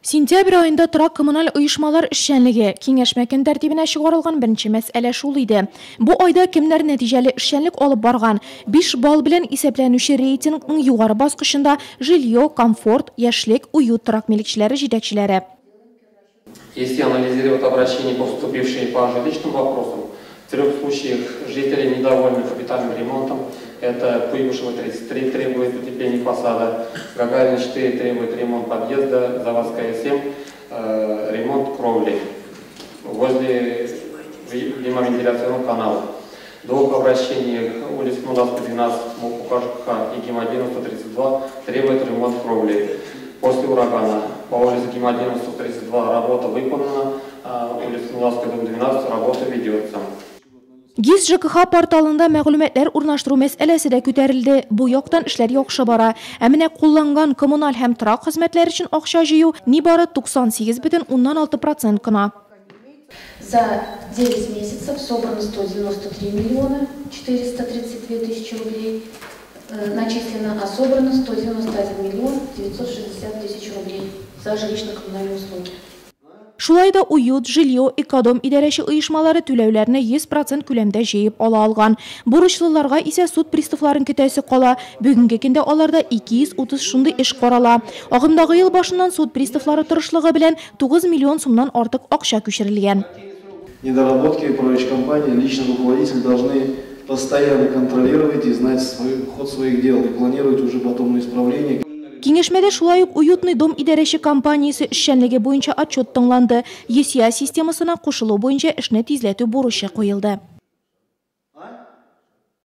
Сентябрь айында торак коммуналь оешмалар эшчәнлеге киңәшмәкән тәртибенә чыгарылган беренче мәсьәлә шул иде. Бу айда кемнәр нәтиҗәле эшчәнлек алып барган? 5 балл белән исәпләнүче рейтингның югары баскычында жилье, комфорт, яшьлек, уют торак милекчеләре җитәкчеләре. Если анализировать обращения, поступившие по жилищным вопросам, в 3 случаях жители недовольны капитальным ремонтом. Это Куйбышева 33 требует утепления фасада, Гагарина 4 требует ремонт подъезда, Заводская 7 ремонт кровли возле лимовентиляционного канала. В 2 обращениях улиц Мудавской 12, МУК и ГИМ-1 132 требует ремонт кровли. После урагана по улице ГИМ-1 132 работа выполнена, улица Мудавской 12 работа ведется. ГИС ЖКХ порталында мәгълүматлар урнаштыру мәсьәләсе дә күтәрелде. Бу яктан эшләр яхшы бара. Ә менә кулланган коммуналь һәм торак хезмәтләр өчен акча җыю нибары 98,6% кына. За 9 месяцев собрано 193 миллиона 432 тысячи рублей. Начислено, а собрано 191 миллион 960 тысяч рублей за жилищно-коммунальные услуги. Шулай да уют, жилье, экодом идарәче оешмалары түләүләрне 100% күләмдә җыеп ала алган. Бурычлыларга исә суд приставларын көтәсе кала. Бүгенге көндә аларда 230 шундый эш карала. Агымдагы ел башыннан суд приставлары тырышлыгы белән 9 миллион сумнан артык акча күчерелгән. Недоработки управляющей компании лично руководители должны постоянно контролировать и знать ход своих дел и планировать уже потом исправление. Киңәшмәдә шулай ук уютный дом идарәче компаниясе эшчәнлеге буенча отчет тыңланды. ЕСИА системасына кушылу буенча эшне тизләтү бурычы куелды.